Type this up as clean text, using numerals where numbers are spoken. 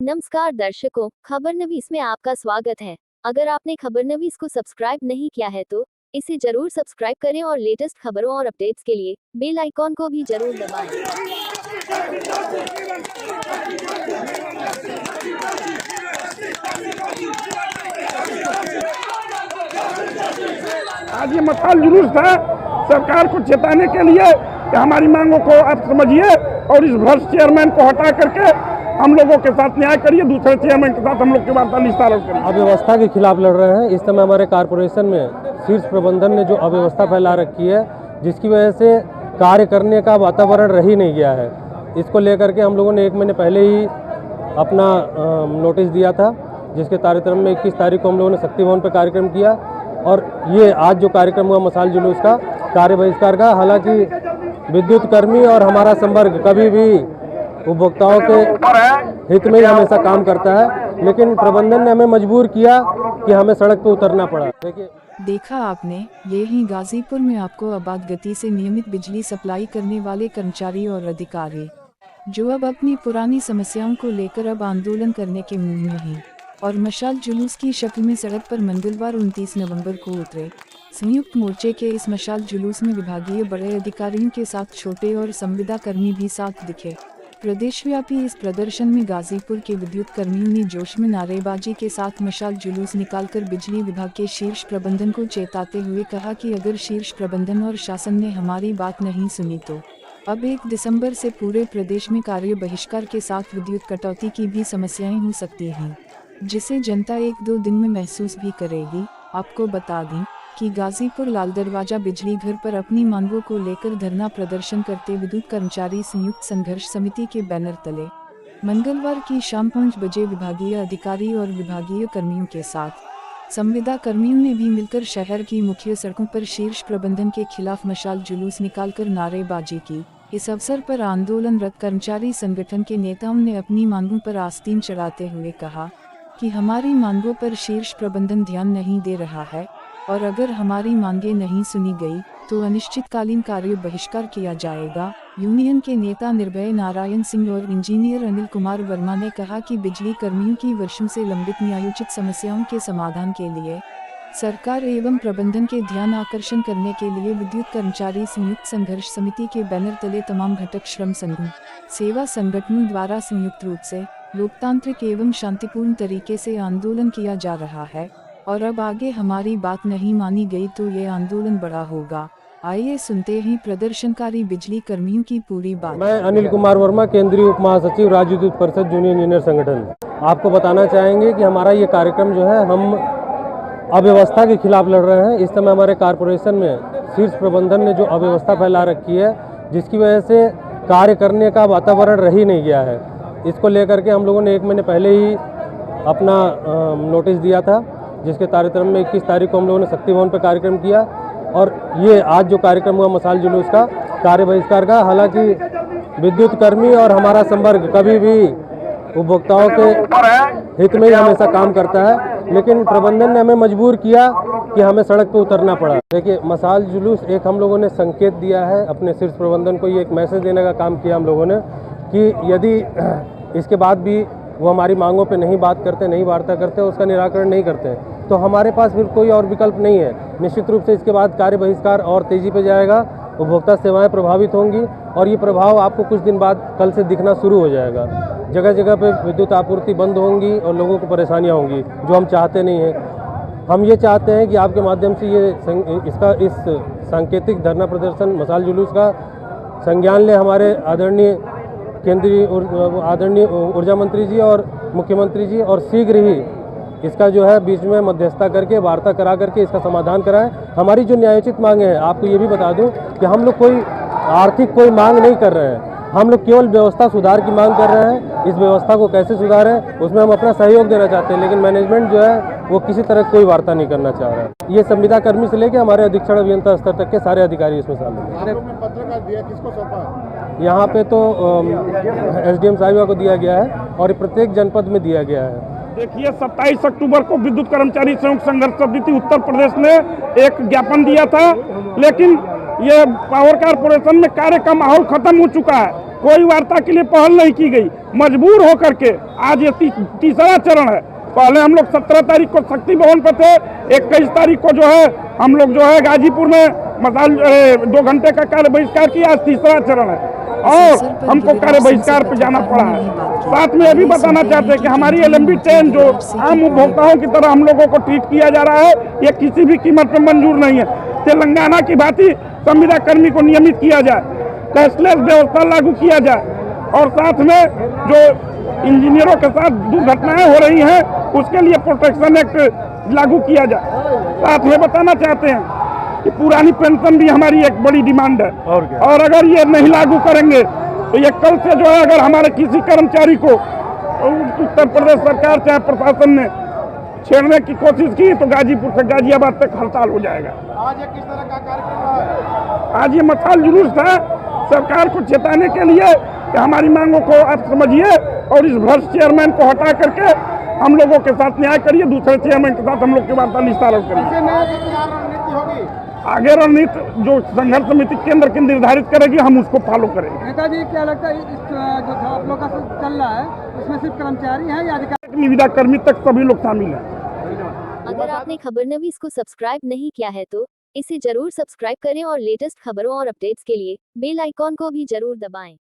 नमस्कार दर्शकों, खबरनवीस में आपका स्वागत है। अगर आपने खबरनवीस को सब्सक्राइब नहीं किया है तो इसे जरूर सब्सक्राइब करें और लेटेस्ट खबरों और अपडेट्स के लिए बेल आइकॉन को भी जरूर दबाएं। आज ये मसाल जुलूस था सरकार को चेताने के लिए कि हमारी मांगों को आप समझिए और इस भ्रष्ट चेयरमैन को हटा करके हम लोगों के साथ न्याय करिए, दूसरे चेयरमैन के साथ हम लोग की वार्ता निस्तारण करिए। अव्यवस्था के खिलाफ लड़ रहे हैं। इस समय हमारे कारपोरेशन में शीर्ष प्रबंधन ने जो अव्यवस्था फैला रखी है, जिसकी वजह से कार्य करने का वातावरण रह ही नहीं गया है। इसको लेकर के हम लोगों ने 1 महीने पहले ही अपना नोटिस दिया था, जिसके कार्यक्रम में 21 तारीख को हम लोगों ने शक्ति भवन पर कार्यक्रम किया और ये आज जो कार्यक्रम हुआ मसाल जुलूस का कार्य बहिष्कार का। हालांकि विद्युत कर्मी और हमारा संवर्ग कभी भी उपभोक्ताओं के हित में ही हमेशा काम करता है, लेकिन प्रबंधन ने हमें मजबूर किया कि हमें सड़क पर उतरना पड़ा। देखा आपने, ये ही गाजीपुर में आपको आपात गति से नियमित बिजली सप्लाई करने वाले कर्मचारी और अधिकारी, जो अब अपनी पुरानी समस्याओं को लेकर अब आंदोलन करने के मूड में हैं और मशाल जुलूस की शक्ल में सड़क पर मंगलवार 29 नवंबर को उतरे। संयुक्त मोर्चे के इस मशाल जुलूस में विभागीय बड़े अधिकारियों के साथ छोटे और संविदा कर्मी भी साथ दिखे। प्रदेशव्यापी इस प्रदर्शन में गाजीपुर के विद्युत कर्मियों ने जोश में नारेबाजी के साथ मशाल जुलूस निकालकर बिजली विभाग के शीर्ष प्रबंधन को चेताते हुए कहा कि अगर शीर्ष प्रबंधन और शासन ने हमारी बात नहीं सुनी तो अब 1 दिसंबर से पूरे प्रदेश में कार्य बहिष्कार के साथ विद्युत कटौती की भी समस्याएं हो सकती हैं, जिसे जनता 1-2 दिन में महसूस भी करेगी। आपको बता दें कि गाजीपुर लाल दरवाजा बिजली घर पर अपनी मांगों को लेकर धरना प्रदर्शन करते विद्युत कर्मचारी संयुक्त संघर्ष समिति के बैनर तले मंगलवार की शाम 5 बजे विभागीय अधिकारी और विभागीय कर्मियों के साथ संविदा कर्मियों ने भी मिलकर शहर की मुख्य सड़कों पर शीर्ष प्रबंधन के खिलाफ मशाल जुलूस निकालकर नारेबाजी की। इस अवसर पर आंदोलनरत कर्मचारी संगठन के नेताओं ने अपनी मांगों पर आस्तीन चढ़ाते हुए कहा कि हमारी मांगों पर शीर्ष प्रबंधन ध्यान नहीं दे रहा है और अगर हमारी मांगें नहीं सुनी गई तो अनिश्चितकालीन कार्य बहिष्कार किया जाएगा। यूनियन के नेता निर्भय नारायण सिंह और इंजीनियर अनिल कुमार वर्मा ने कहा कि बिजली कर्मियों की वर्षों से लंबित न्यायोचित समस्याओं के समाधान के लिए सरकार एवं प्रबंधन के ध्यान आकर्षण करने के लिए विद्युत कर्मचारी संयुक्त संघर्ष समिति के बैनर तले तमाम घटक श्रम संघों, सेवा संगठनों द्वारा संयुक्त रूप से लोकतांत्रिक एवं शांतिपूर्ण तरीके से आंदोलन किया जा रहा है और अब आगे हमारी बात नहीं मानी गई तो ये आंदोलन बड़ा होगा। आइए सुनते हैं प्रदर्शनकारी बिजली कर्मियों की पूरी बात। मैं अनिल कुमार वर्मा, केंद्रीय उप महासचिव राज्य विद्युत परिषद जूनियर इंजीनियर संगठन। आपको बताना चाहेंगे कि हमारा ये कार्यक्रम जो है, हम अव्यवस्था के खिलाफ लड़ रहे हैं। इस समय हमारे कारपोरेशन में शीर्ष प्रबंधन ने जो अव्यवस्था फैला रखी है, जिसकी वजह से कार्य करने का वातावरण रह ही नहीं गया है। इसको लेकर के हम लोगों ने 1 महीने पहले ही अपना नोटिस दिया था, जिसके कार्यक्रम में 21 तारीख को हम लोगों ने शक्ति भवन पर कार्यक्रम किया और ये आज जो कार्यक्रम हुआ मसाल जुलूस का कार्य बहिष्कार का। हालांकि विद्युत कर्मी और हमारा संवर्ग कभी भी उपभोक्ताओं के हित में ही हमेशा काम करता है, लेकिन प्रबंधन ने हमें मजबूर किया कि हमें सड़क पर उतरना पड़ा। देखिए, मसाल जुलूस एक हम लोगों ने संकेत दिया है अपने शीर्ष प्रबंधन को, ये एक मैसेज देने का काम किया हम लोगों ने कि यदि इसके बाद भी वो हमारी मांगों पे नहीं बात करते, नहीं वार्ता करते, उसका निराकरण नहीं करते, तो हमारे पास फिर कोई और विकल्प नहीं है। निश्चित रूप से इसके बाद कार्य बहिष्कार और तेज़ी पे जाएगा, उपभोक्ता सेवाएं प्रभावित होंगी और ये प्रभाव आपको कुछ दिन बाद कल से दिखना शुरू हो जाएगा। जगह जगह पे विद्युत आपूर्ति बंद होंगी और लोगों को परेशानियाँ होंगी, जो हम चाहते नहीं हैं। हम ये चाहते हैं कि आपके माध्यम से इस सांकेतिक धरना प्रदर्शन मसाल जुलूस का संज्ञान ले हमारे आदरणीय ऊर्जा मंत्री जी और मुख्यमंत्री जी, और शीघ्र ही इसका जो है बीच में मध्यस्थता करके वार्ता करा करके इसका समाधान कराएं। हमारी जो न्यायोचित मांगे हैं, आपको ये भी बता दूं कि हम लोग कोई आर्थिक कोई मांग नहीं कर रहे हैं, हम लोग केवल व्यवस्था सुधार की मांग कर रहे हैं। इस व्यवस्था को कैसे सुधारें, उसमें हम अपना सहयोग देना चाहते हैं, लेकिन मैनेजमेंट जो है वो किसी तरह कोई वार्ता नहीं करना चाह रहा है। ये संविदा कर्मी से लेकर हमारे अधीक्षण अभियंता स्तर तक के सारे अधिकारी इसमें शामिल हैं। यहाँ पे तो SDM साहिबा को दिया गया है और प्रत्येक जनपद में दिया गया है। देखिए, 27 अक्टूबर को विद्युत कर्मचारी संयुक्त संघर्ष समिति उत्तर प्रदेश ने एक ज्ञापन दिया था, लेकिन ये पावर कारपोरेशन में कार्य का माहौल खत्म हो चुका है। कोई वार्ता के लिए पहल नहीं की गई। मजबूर होकर के आज ये तीसरा चरण है। पहले हम लोग 17 तारीख को शक्ति भवन पर थे, 21 तारीख को जो है हम लोग जो है गाजीपुर में मसाल 2 घंटे का कार्य बहिष्कार किया। आज तीसरा चरण है और हमको कार्य बहिष्कार पे जाना पड़ा है। साथ में ये भी बताना चाहते हैं कि हमारी LMB ट्रेन जो आम उपभोक्ताओं की तरह हम लोगों को ट्रीट किया जा रहा है, ये किसी भी कीमत पे मंजूर नहीं है। तेलंगाना की भांति संविदा कर्मी को नियमित किया जाए, कैशलेस व्यवस्था लागू किया जाए और साथ में जो इंजीनियरों के साथ दुर्घटनाएं हो रही हैं उसके लिए प्रोटेक्शन एक्ट लागू किया जाए। साथ में बताना चाहते हैं कि पुरानी पेंशन भी हमारी एक बड़ी डिमांड है और अगर ये नहीं लागू करेंगे तो ये कल से जो है अगर हमारे किसी कर्मचारी को उत्तर प्रदेश सरकार चाहे प्रशासन ने छेड़ने की कोशिश की तो गाजीपुर से गाजियाबाद तक हड़ताल हो जाएगा। आज ये किस तरह का कार्यक्रम रहा? आज ये मसाल जुलूस था सरकार को चेताने के लिए कि हमारी मांगों को आप समझिए और इस भ्रष्ट चेयरमैन को हटा करके हम लोगों के साथ न्याय करिए, दूसरे चेयरमैन के साथ हम लोग की वार्ता निस्तारण करिए। रणनीति होगी आगे रणनीति जो संघर्ष समिति केंद्र की निर्धारित करेगी हम उसको फॉलो करेंगे। नेताजी क्या लगता है इस जो आप लोग का चल रहा है उसमें सिर्फ कर्मचारी हैं या अधिकारी? निविदा कर्मी तक सभी लोग शामिल हैं। अगर आपने खबरनवीस को सब्सक्राइब नहीं किया है तो इसे जरूर सब्सक्राइब करें और लेटेस्ट खबरों और अपडेट्स के लिए बेल आइकॉन को भी जरूर दबाएं।